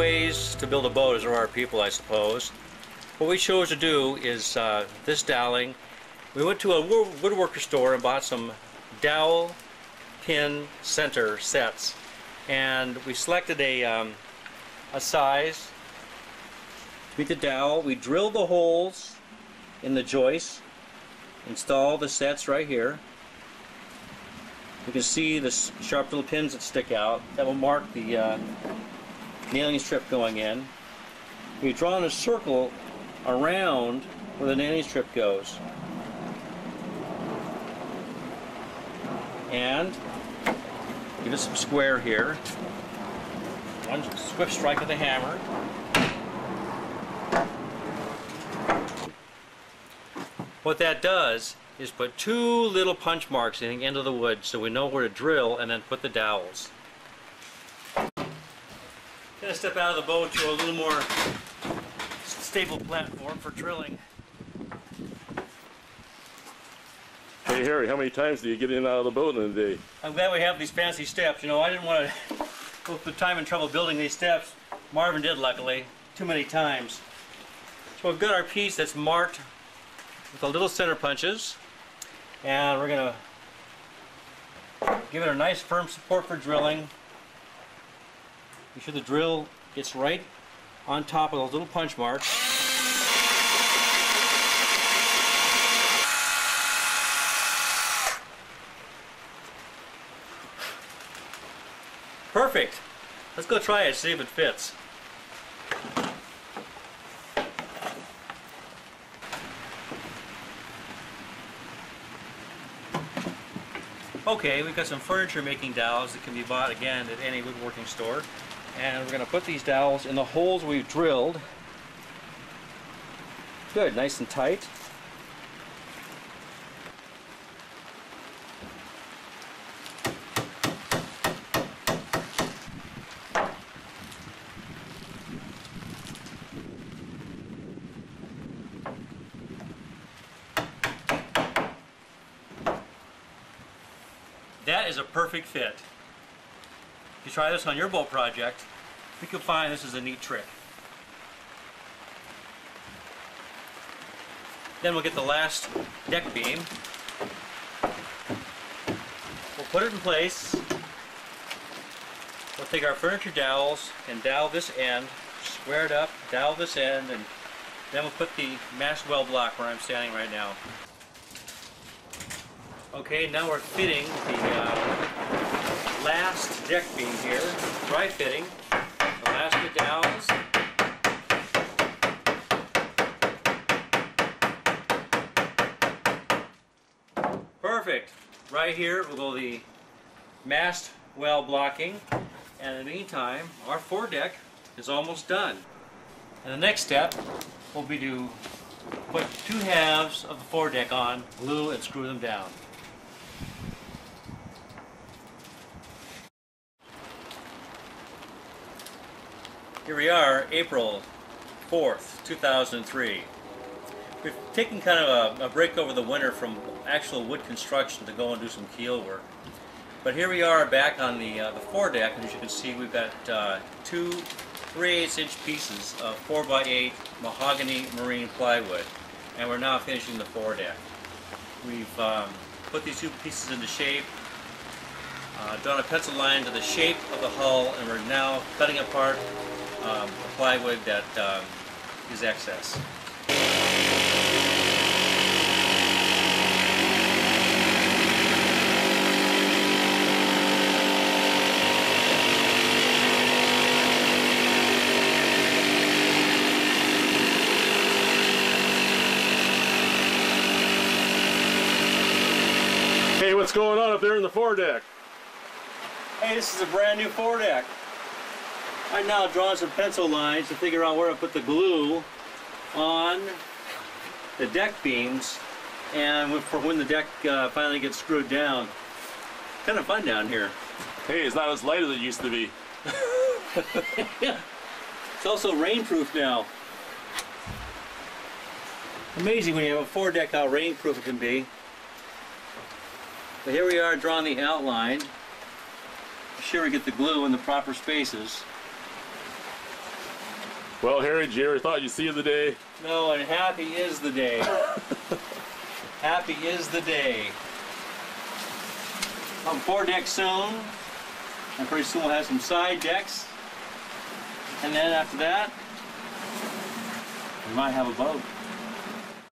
ways to build a boat as there are people, I suppose. What we chose to do is this doweling. We went to a woodworker store and bought some dowel pin center sets, and we selected a size to meet the dowel. We drilled the holes in the joists, install the sets right here. You can see the sharp little pins that stick out. That will mark the nailing strip going in. We've drawn a circle around where the nailing strip goes. And give it some square here. One swift strike of the hammer. What that does is put two little punch marks in the end of the wood so we know where to drill and then put the dowels. Gonna step out of the boat to a little more stable platform for drilling. Hey Harry, how many times do you get in and out of the boat in a day? I'm glad we have these fancy steps. You know, I didn't want to go through time and trouble building these steps. Marvin did, luckily, too many times. So we've got our piece that's marked with the little center punches, and we're going to give it a nice firm support for drilling. Be sure the drill gets right on top of those little punch marks. Perfect. Let's go try it, see if it fits. Okay, we've got some furniture making dowels that can be bought again at any woodworking store. And we're going to put these dowels in the holes we've drilled. Good, nice and tight. That is a perfect fit. If you try this on your boat project, you can find this is a neat trick. Then we'll get the last deck beam. We'll put it in place. We'll take our furniture dowels and dowel this end, square it up, dowel this end, and then we'll put the mast well block where I'm standing right now. Okay, now we're fitting the last deck beam here, dry fitting, the last of the dowels. Perfect. Right here will go the mast well blocking, and in the meantime, our foredeck is almost done. And the next step will be to put two halves of the foredeck on, glue, and screw them down. Here we are, April 4th, 2003. We've taken kind of a break over the winter from actual wood construction to go and do some keel work. But here we are back on the foredeck, and as you can see we've got two 3/8" pieces of 4x8 mahogany marine plywood, and we're now finishing the foredeck. We've put these two pieces into shape, drawn a pencil line to the shape of the hull, and we're now cutting apart the plywood that is excess. Hey, what's going on up there in the foredeck? Hey, this is a brand new foredeck. I'm now drawing some pencil lines to figure out where to put the glue on the deck beams, and for when the deck finally gets screwed down. Kind of fun down here. Hey, it's not as light as it used to be. Yeah. It's also rainproof now. Amazing when you have a foredeck how rainproof it can be. But here we are drawing the outline. Be sure we get the glue in the proper spaces. Well, Harry, did you ever thought you'd see the day? No, and happy is the day. Happy is the day. On 4 decks soon, and pretty soon we'll have some side decks. And then after that, we might have a boat.